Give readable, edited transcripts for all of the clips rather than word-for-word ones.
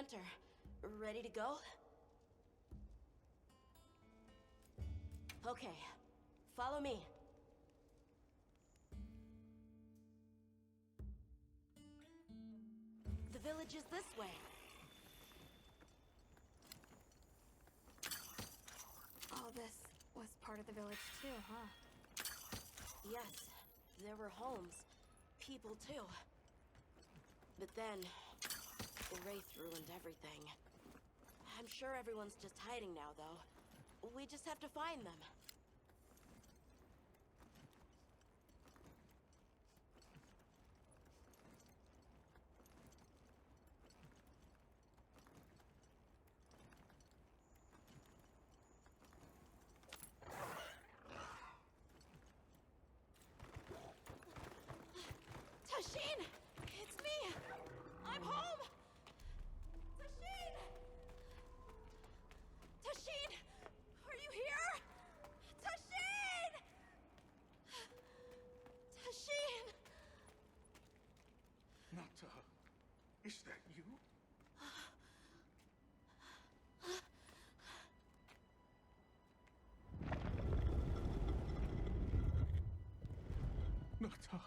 hunter. Ready to go? Okay, follow me. The village is this way. All this was part of the village too, huh? Yes, there were homes, people too. But then, the Wraith ruined everything. I'm sure everyone's just hiding now, though. We just have to find them. Tashin! It's me! I'm home! Tashin! Tashin! Are you here? Tashin! Tashin! Nata, is that you? Nata.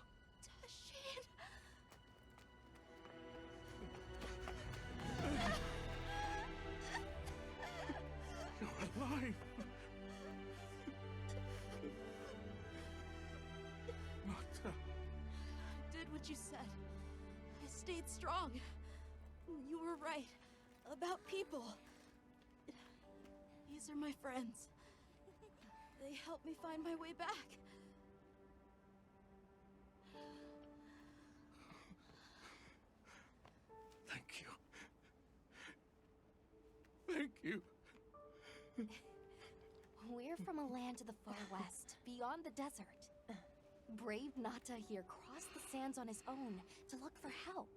Tashin! You're alive! Nata. I did what you said. I stayed strong. You were right. About people. These are my friends. They helped me find my way back. Thank you. Thank you. We're from a land to the far west, beyond the desert. Brave Nata here crossed the sands on his own to look for help.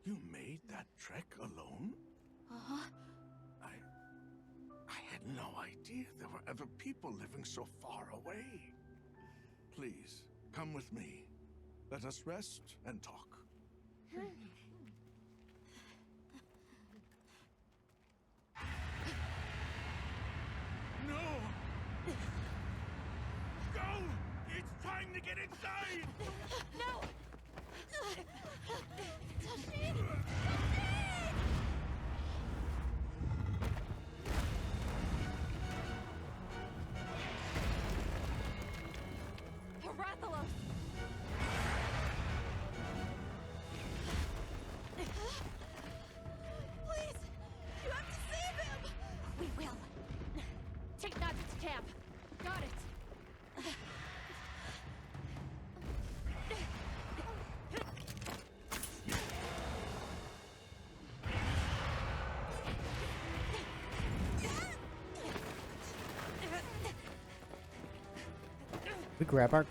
You made that trek alone? Uh-huh. I had no idea there were other people living so far away. Please, come with me. Let us rest and talk. No! Go! It's time to get inside! No! Tashin! Herathalos! Please! You have to save him! We will. Take Nata to camp. Got it. We grab our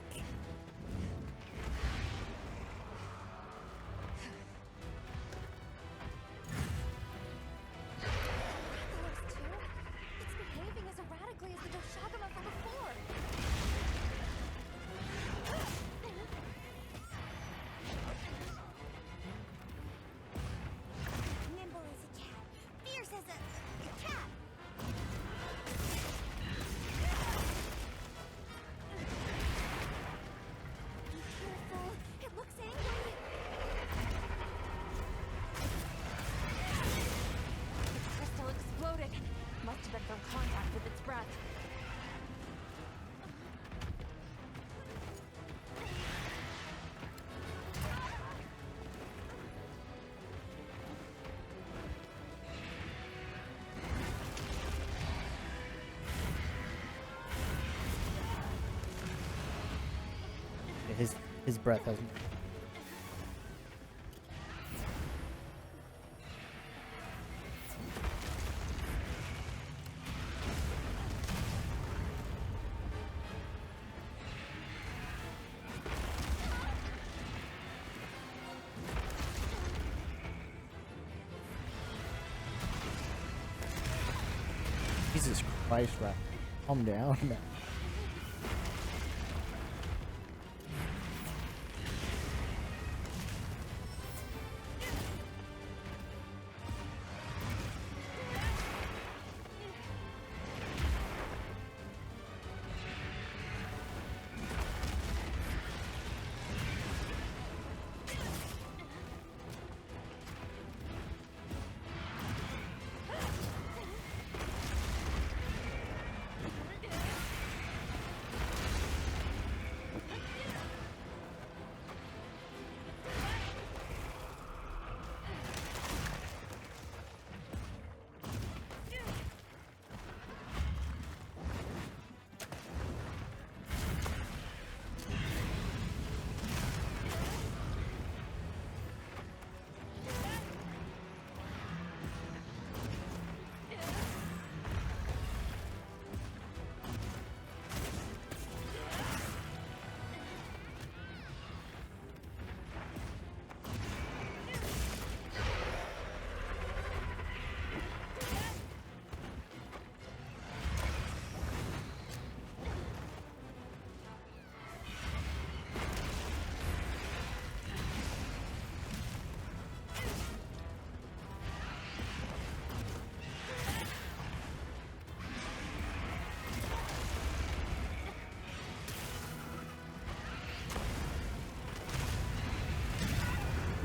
Herathalos too? It's behaving as erratically as the Doshagama from before. Nimble as a cat, fierce as a cat. Be careful, it looks angry. Its crystal exploded. Must have been from contact with its breath. his breath hasn't. Jesus Christ, Raph. Calm down.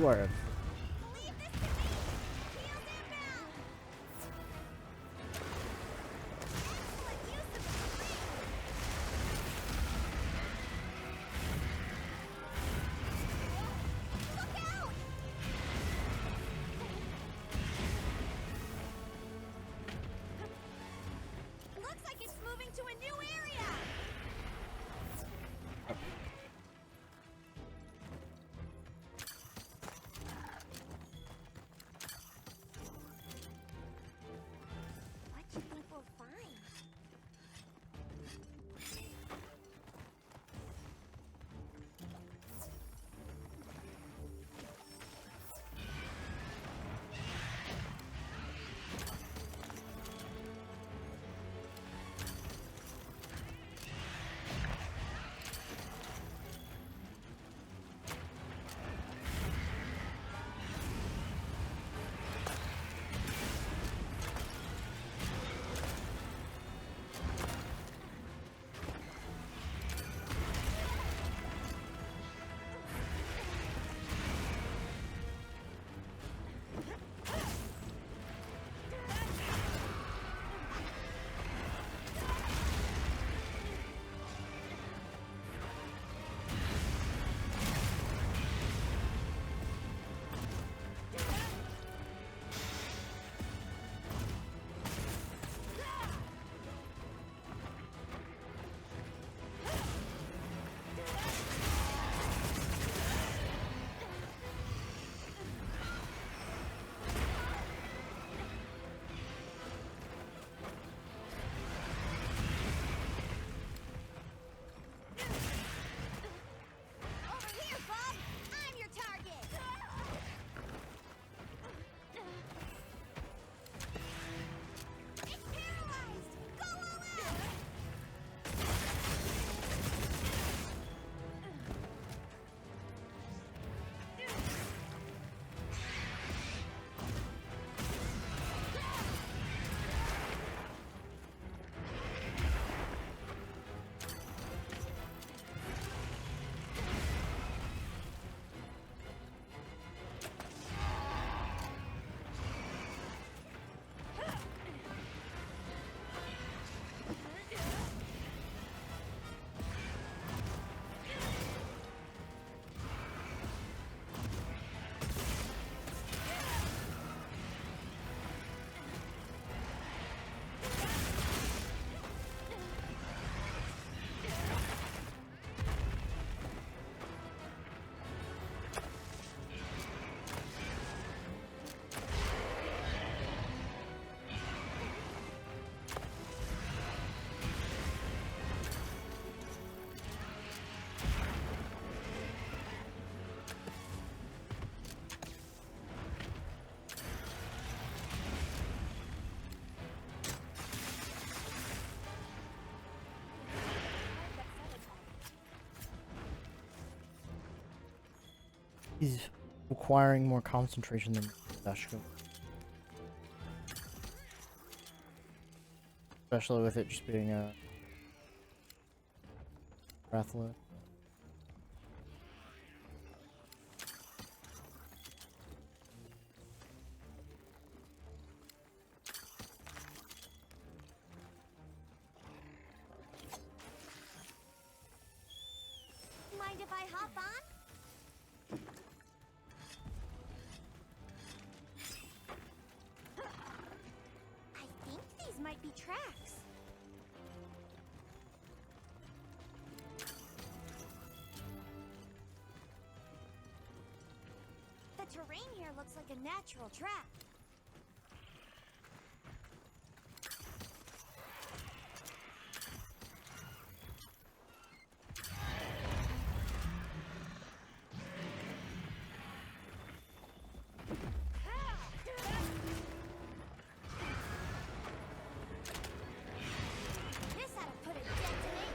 swerve. Leave this to me! Heels inbound! Excellent use of the swing! Look out! Looks like it's moving to a new area! What do you think we'll find? Over here, Bob! I'm your target! It's paralyzed! Go all out! He's requiring more concentration than Dashko. Especially with it just being a breathless. Mind if I hop on? I think these might be tracks. The terrain here looks like a natural track. This ought to put a dent in it.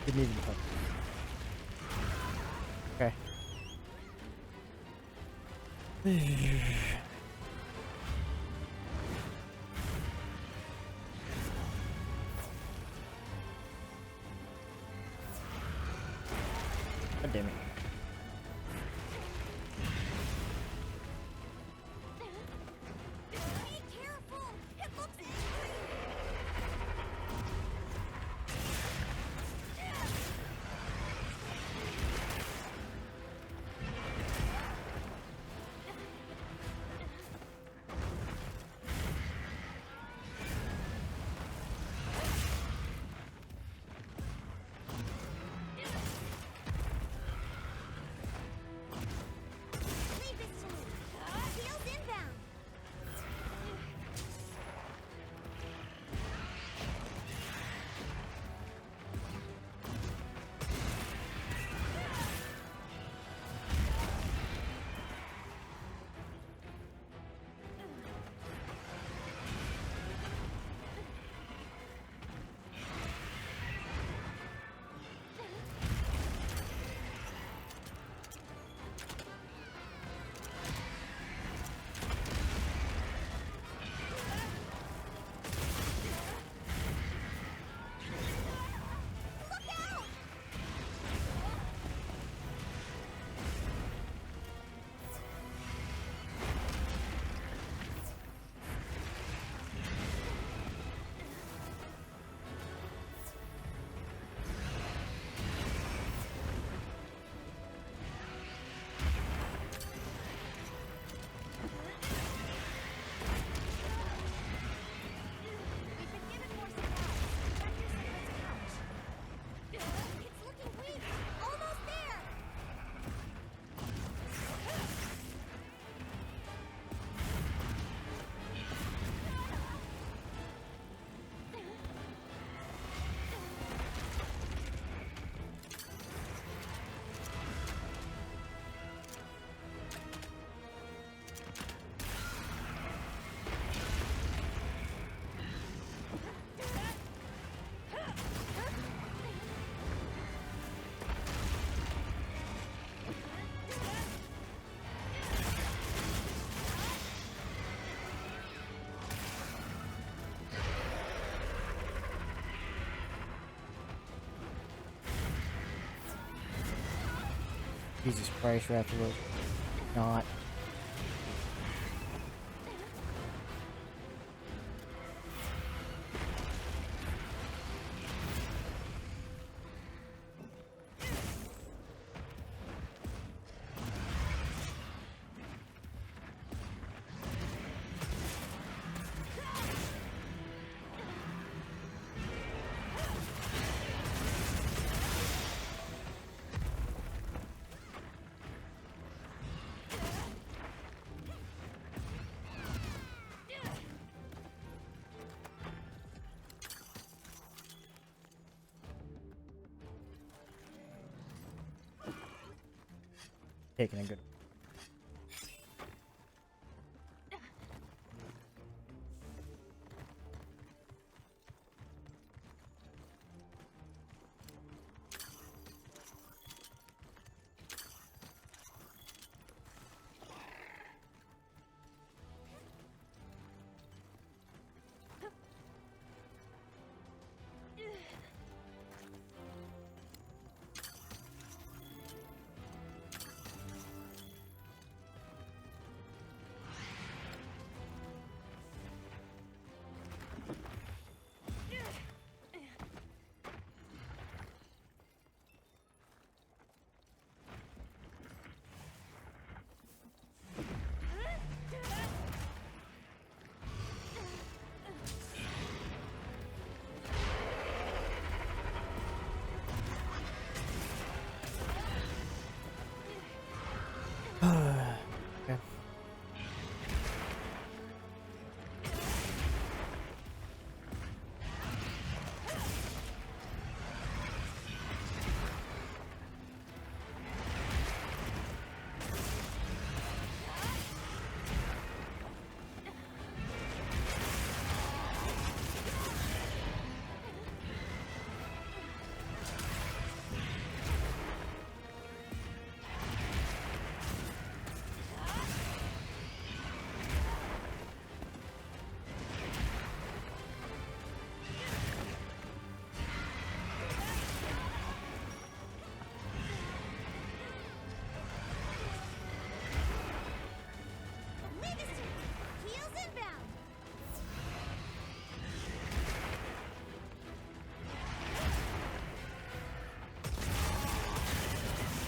Didn't even touch it. Okay. God damn it. Be careful! It looks angry! Leave this to me. Wheels inbound. Look out! We've been given more supplies. Check your cigarette's pouch. It's looking weak. Almost there. Jesus Christ, Rathalos. Not. Taking a good.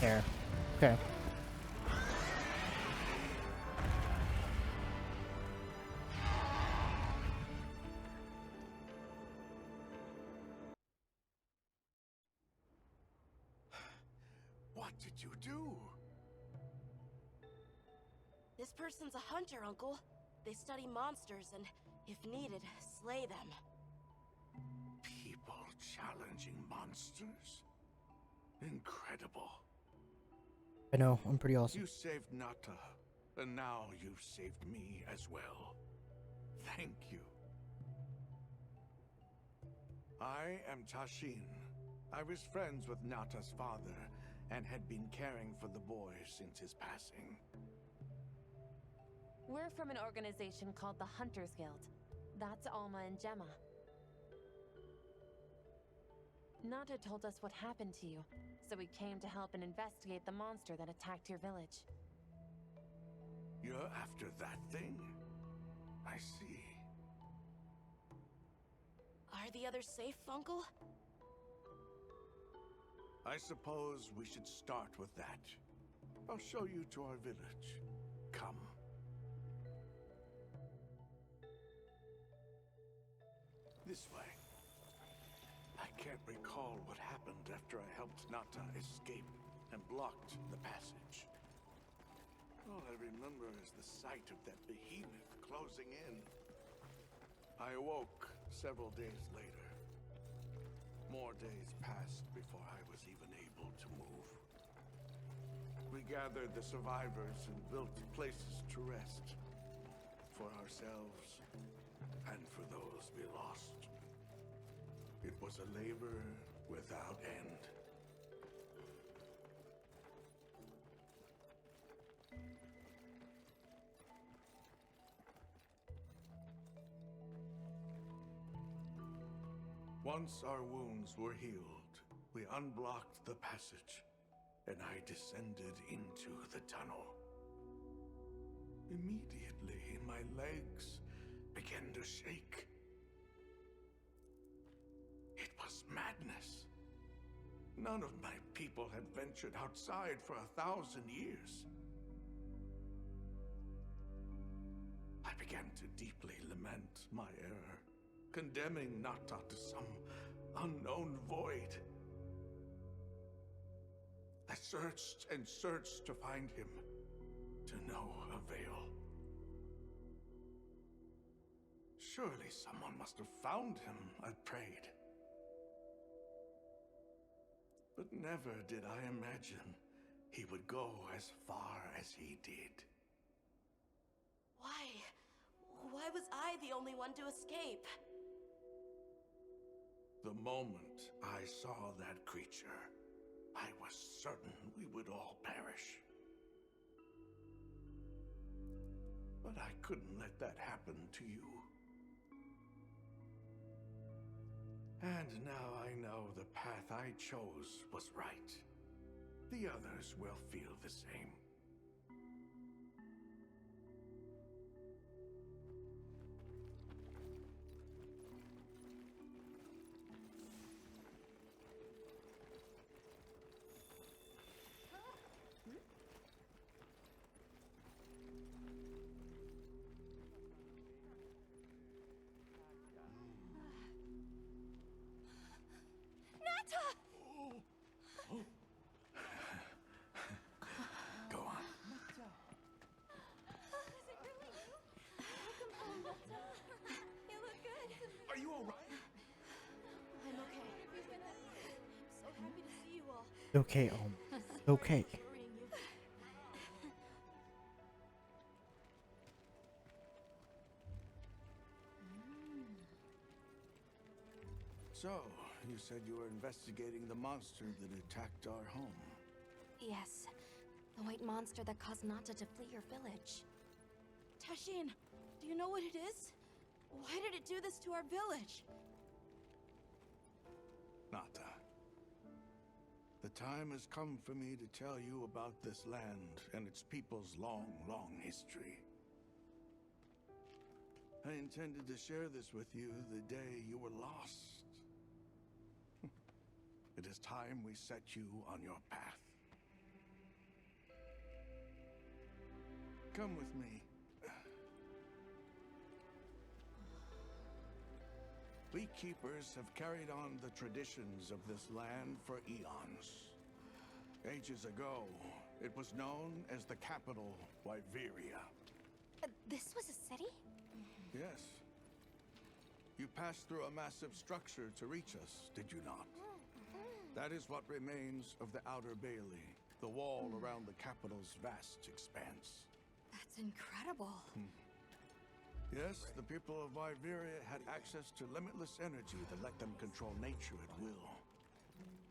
there. Okay. What did you do? This person's a hunter, Uncle. They study monsters and, if needed, slay them. People challenging monsters? Incredible. I know, I'm pretty awesome. You saved Nata, and now you've saved me as well. Thank you. I am Tashin. I was friends with Nata's father, and had been caring for the boy since his passing. We're from an organization called the Hunters Guild. That's Alma and Gemma. Nata told us what happened to you, so we came to help and investigate the monster that attacked your village. You're after that thing? I see. Are the others safe, Uncle? I suppose we should start with that. I'll show you to our village. Come. This way. I can't recall what happened after I helped Nata escape and blocked the passage. All I remember is the sight of that behemoth closing in. I awoke several days later. More days passed before I was even able to move. We gathered the survivors and built places to rest. For ourselves and for those we lost. It was a labor without end. Once our wounds were healed, we unblocked the passage, and I descended into the tunnel. Immediately, my legs began to shake. It was madness. None of my people had ventured outside for 1,000 years. I began to deeply lament my error, condemning Nata to some unknown void. I searched and searched to find him, to no avail. Surely someone must have found him, I prayed. But never did I imagine he would go as far as he did. Why? Why was I the only one to escape? The moment I saw that creature, I was certain we would all perish. But I couldn't let that happen to you. And now I know the path I chose was right. The others will feel the same. Go on. Is it really you? Welcome home, Nata. You look good. Are you all right? I'm okay. I'm so happy to see you all. Okay, okay. Worrying you. So, you said you were investigating the monster that attacked our home. Yes, the white monster that caused Nata to flee your village. Tashin, do you know what it is? Why did it do this to our village? Nata. The time has come for me to tell you about this land and its people's long, long history. I intended to share this with you the day you were lost. It is time we set you on your path. Come with me. Beekeepers have carried on the traditions of this land for eons. Ages ago, it was known as the capital, Wyveria. This was a city? Yes. You passed through a massive structure to reach us, did you not? That is what remains of the Outer Bailey, the wall around the capital's vast expanse. That's incredible. Yes, the people of Wyveria had access to limitless energy that let them control nature at will.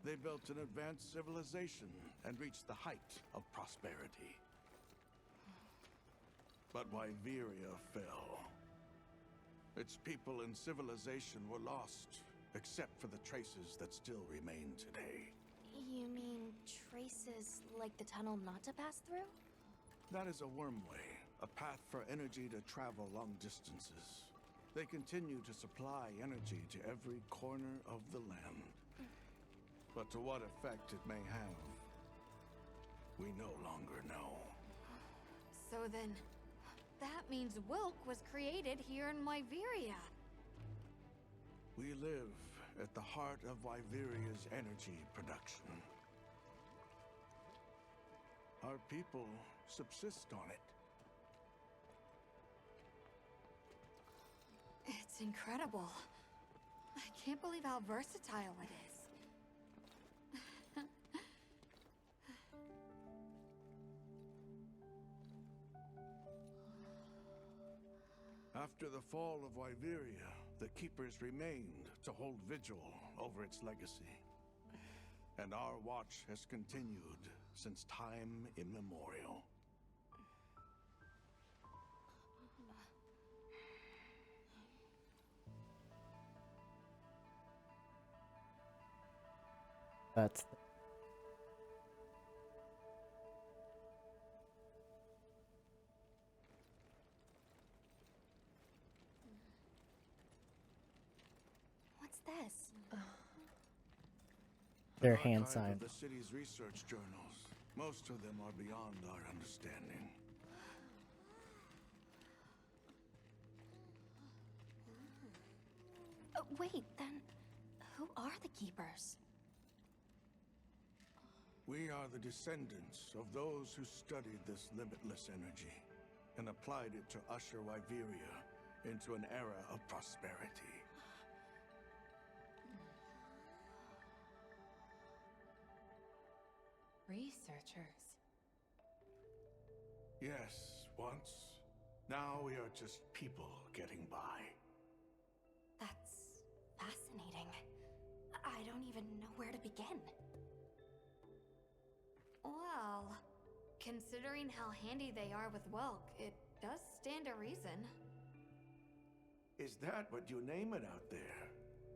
They built an advanced civilization and reached the height of prosperity. But Wyveria fell. Its people and civilization were lost, except for the traces that still remain today. You mean traces like the tunnel Nata passed through? That is a wormway, a path for energy to travel long distances. They continue to supply energy to every corner of the land. But to what effect it may have, we no longer know. So then, that means Wilk was created here in Wyveria. We live at the heart of Wyveria's energy production. Our people subsist on it. It's incredible. I can't believe how versatile it is. After the fall of Wyveria, the Keepers remained to hold vigil over its legacy. And our watch has continued since time immemorial. That's What's this? their An hand archive sign. of the city's research journals. Most of them are beyond our understanding. Wait, then who are the Keepers? We are the descendants of those who studied this limitless energy and applied it to usher Wyveria into an era of prosperity. Researchers. Yes, once. Now we are just people getting by. That's fascinating. I don't even know where to begin. Well, considering how handy they are with Welk, it does stand to reason. Is that what you name it out there?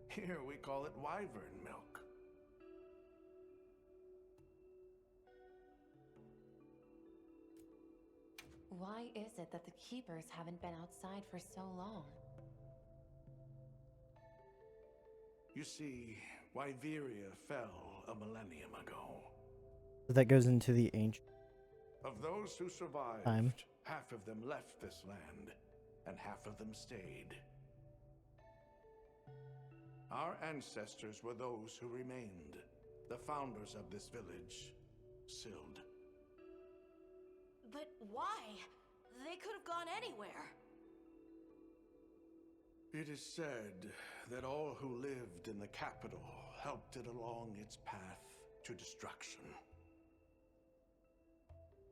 Here we call it wyvern milk. Why is it that the Keepers haven't been outside for so long? You see, Wyveria fell a millennium ago. So that goes into the ancient Of those who survived, time. half of them left this land, and half of them stayed. Our ancestors were those who remained, the founders of this village, Sild. But why? They could have gone anywhere. It is said that all who lived in the capital helped it along its path to destruction.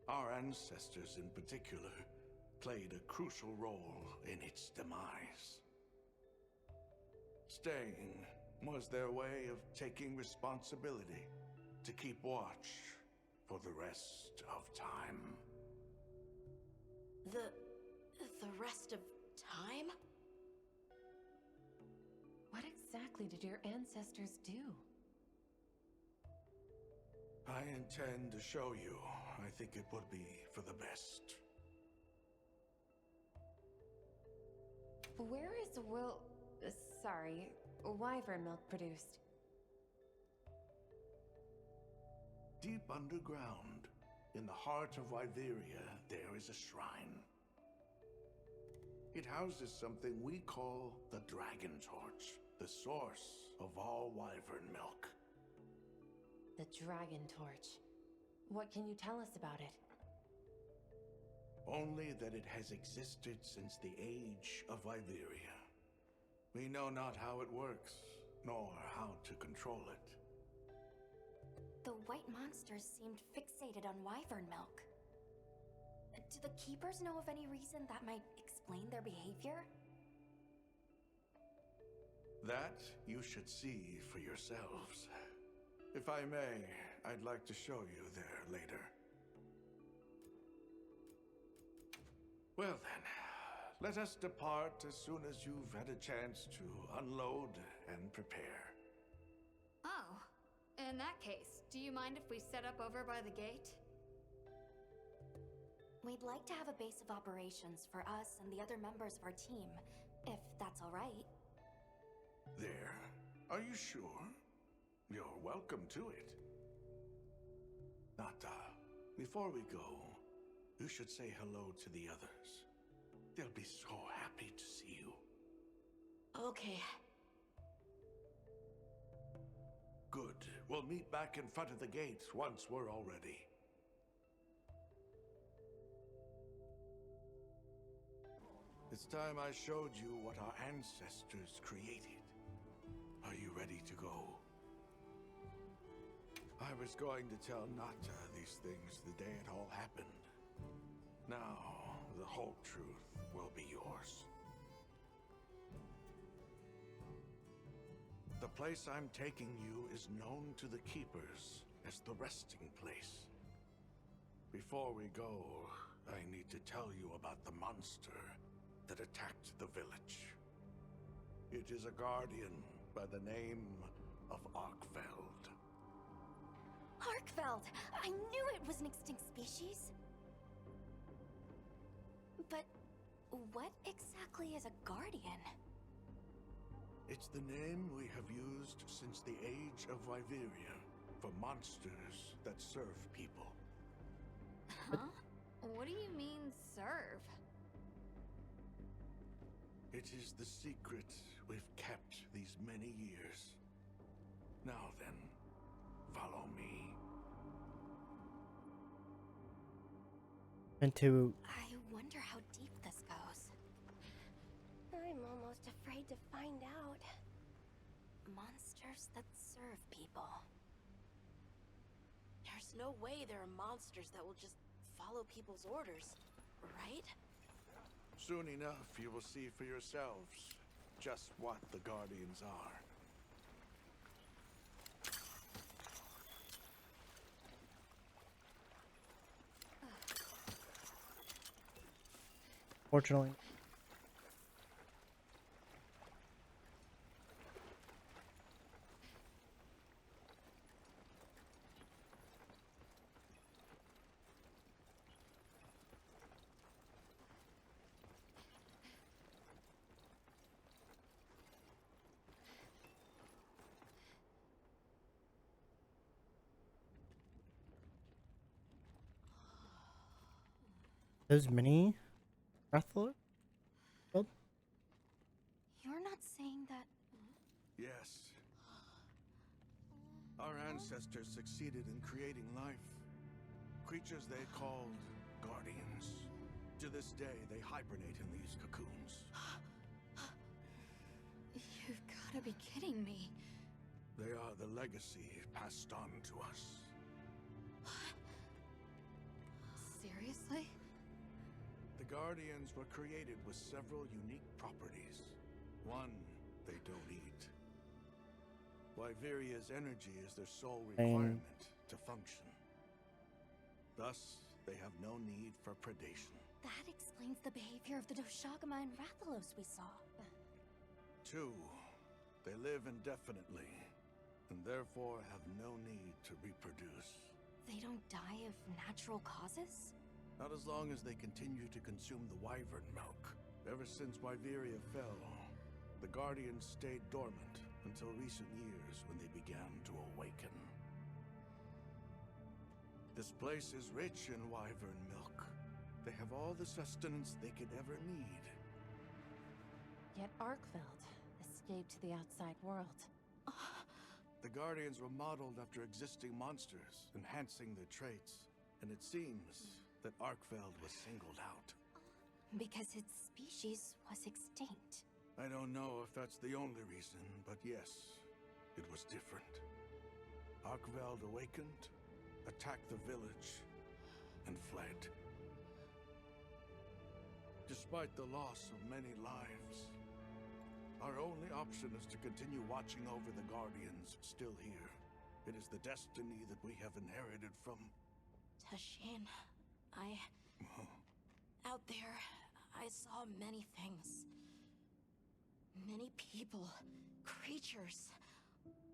Our ancestors in particular played a crucial role in its demise. Staying was their way of taking responsibility to keep watch for the rest of time. The rest of time? What exactly did your ancestors do? I intend to show you. I think it would be for the best. Where is wyvern milk produced? Deep underground, in the heart of Wyveria, there is a shrine. It houses something we call the Dragon Torch, the source of all wyvern milk. The Dragon Torch. What can you tell us about it? Only that it has existed since the age of Wyveria. We know not how it works, nor how to control it. The white monsters seemed fixated on wyvern milk. Do the keepers know of any reason that might explain their behavior? That you should see for yourselves. If I may, I'd like to show you there later. Well then, let us depart as soon as you've had a chance to unload and prepare. Oh, in that case, do you mind if we set up over by the gate? We'd like to have a base of operations for us and the other members of our team, if that's all right. There? Are you sure? You're welcome to it. Nata, before we go, you should say hello to the others. They'll be so happy to see you. Okay. Good. We'll meet back in front of the gate once we're all ready. It's time I showed you what our ancestors created. Are you ready to go? I was going to tell Nata these things the day it all happened. Now, the whole truth will be yours. The place I'm taking you is known to the Keepers as the resting place. Before we go, I need to tell you about the monster that attacked the village. It is a guardian by the name of Arkfeld. Arkfeld! I knew it was an extinct species! But what exactly is a guardian? It's the name we have used since the age of Wyveria for monsters that serve people. Huh? What do you mean, serve? It is the secret we've kept these many years. Now then, follow me. Into I wonder how deep this goes. I'm almost afraid to find out. Monsters that serve people. There's no way there are monsters that will just follow people's orders, right? Soon enough, you will see for yourselves just what the Guardians are. fortunately, those mini Rathalos? You're not saying that... Yes. Our ancestors succeeded in creating life. Creatures they called Guardians. To this day, they hibernate in these cocoons. You've gotta be kidding me. They are the legacy passed on to us. Seriously? The Guardians were created with several unique properties. One, they don't eat. Wyveria's energy is their sole requirement to function. Thus, they have no need for predation. That explains the behavior of the Doshagama and Rathalos we saw. Two, they live indefinitely, and therefore have no need to reproduce. They don't die of natural causes? Not as long as they continue to consume the wyvern milk. Ever since Wyveria fell, the Guardians stayed dormant until recent years when they began to awaken. This place is rich in wyvern milk. They have all the sustenance they could ever need. Yet Arkveld escaped to the outside world. The Guardians were modeled after existing monsters, enhancing their traits. And it seems that Arkveld was singled out. Because its species was extinct. I don't know if that's the only reason, but yes, it was different. Arkveld awakened, attacked the village, and fled. Despite the loss of many lives, our only option is to continue watching over the Guardians still here. It is the destiny that we have inherited from... Tashin, out there, I saw many things. Many people, creatures,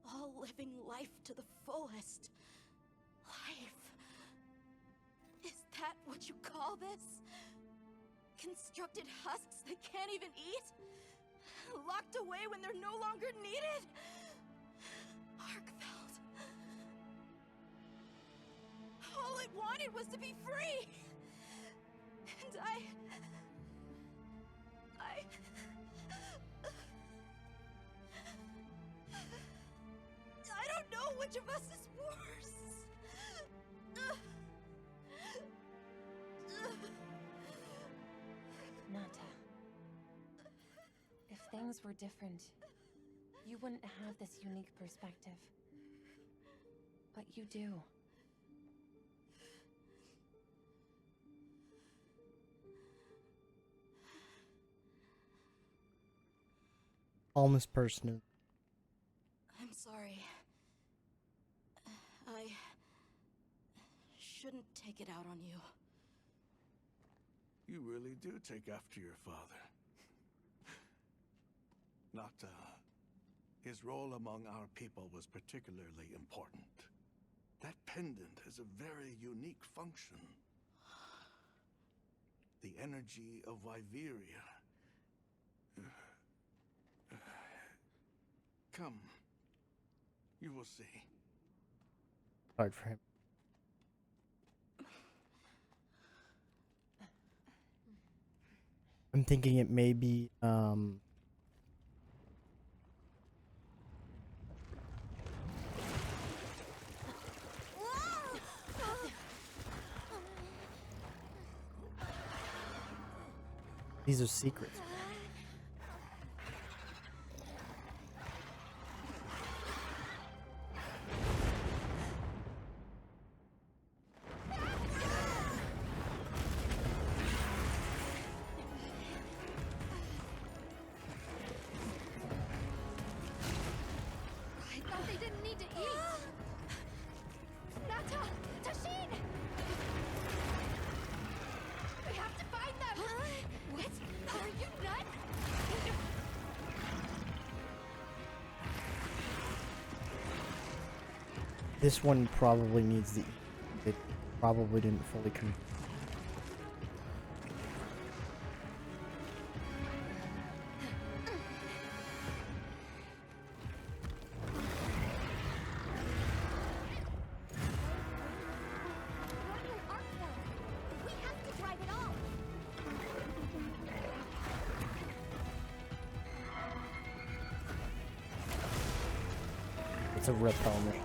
all living life to the fullest. Life. Is that what you call this? Constructed husks that can't even eat? Locked away when they're no longer needed? Arkveld. All it wanted was to be free! And I don't know which of us is worse. Nata. If things were different, you wouldn't have this unique perspective. But you do. Calmest person. I'm sorry. I shouldn't take it out on you. You really do take after your father. Nata, his role among our people was particularly important. That pendant has a very unique function. The energy of Wyveria. Come. You will see. Hard for him. I'm thinking it may be these are secrets. I thought they didn't need to eat. Nata! Tashin! We have to find them! What? Are you nuts? This one probably needs the. It probably didn't fully come. We're in Arkveld. We have to drive it all. It's a repel mission.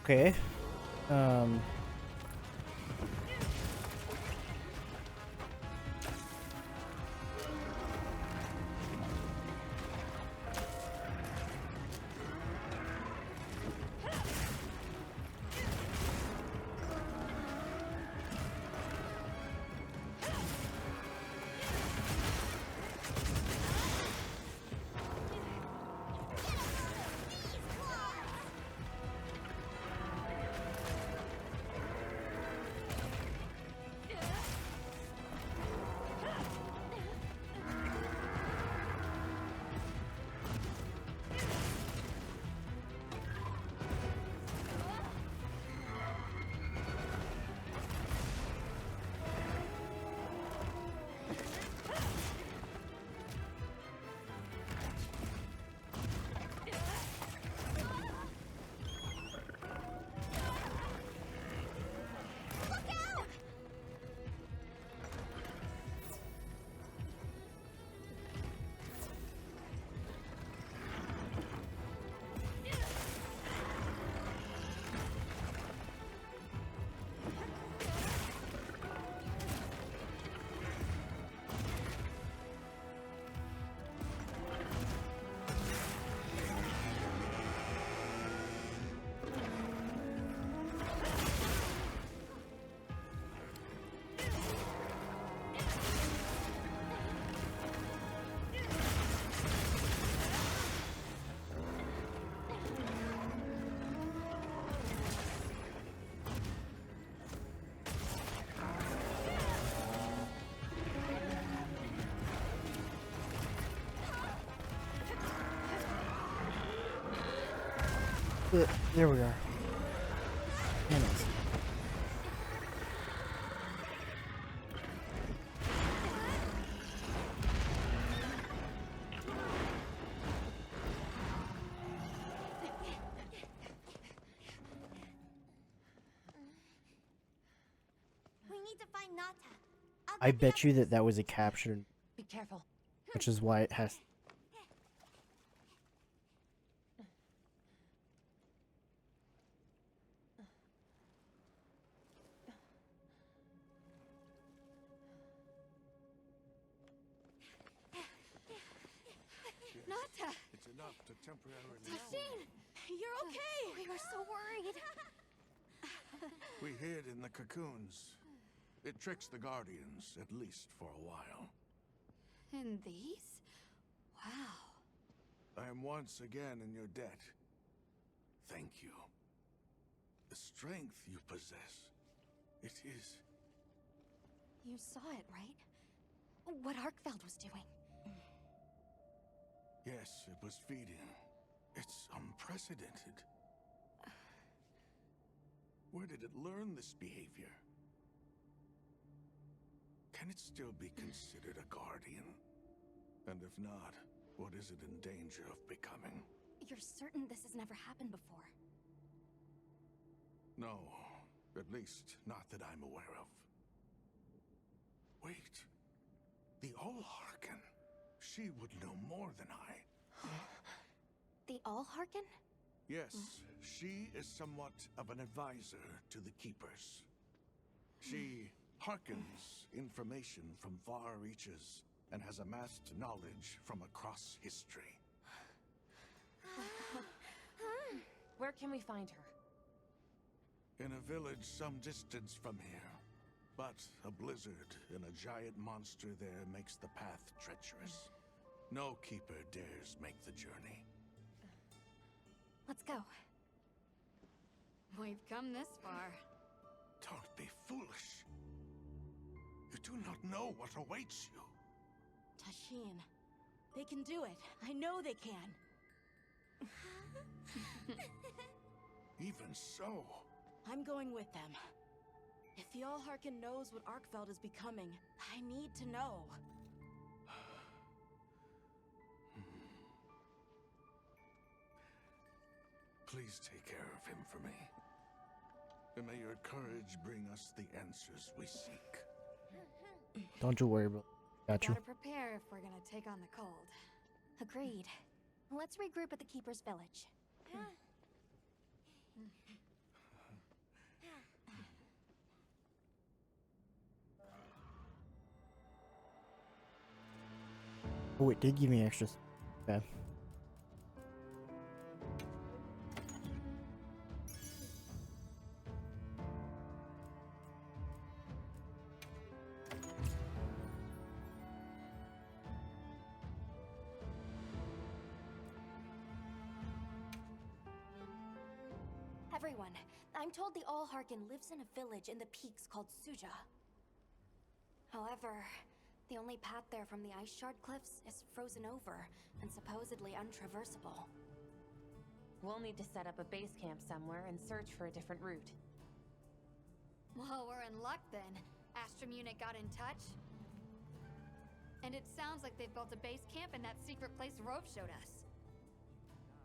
Okay. There we are. Animals. We need to find Nata. I bet you that was a captured, Be careful. which is why it has. Nata! It's enough to temporarily. Tashin! You're okay! We were so worried. We hid in the cocoons. It tricks the Guardians, at least for a while. And these? Wow. I am once again in your debt. Thank you. The strength you possess. It is. You saw it, right? What Arkfeld was doing. Yes, it was feeding. It's unprecedented. Where did it learn this behavior? Can it still be considered a guardian? And if not, what is it in danger of becoming? You're certain this has never happened before? No, at least not that I'm aware of. Wait, the Allharken. She would know more than I. The Allharken? Yes, she is somewhat of an advisor to the Keepers. She hearkens information from far reaches and has amassed knowledge from across history. Where can we find her? In a village some distance from here. But a blizzard and a giant monster there makes the path treacherous. No keeper dares make the journey. Let's go. We've come this far. Don't be foolish. You do not know what awaits you. Tashin, they can do it. I know they can. Even so, I'm going with them. If the Allharken knows what Arkfeld is becoming, I need to know. please take care of him for me. And may your courage bring us the answers we seek. Don't you worry, bro. Got you. Gotta prepare if we're gonna take on the cold. Agreed. Let's regroup at the Keeper's Village. Oh, it did give me extras. Okay. Everyone, I'm told the Allharkin lives in a village in the peaks called Suja. However, the only path there from the Ice Shard Cliffs is frozen over and supposedly untraversable. We'll need to set up a base camp somewhere and search for a different route. Well, we're in luck then. Astrum unit got in touch. And it sounds like they've built a base camp in that secret place Rove showed us.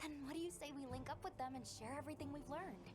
Then what do you say we link up with them and share everything we've learned?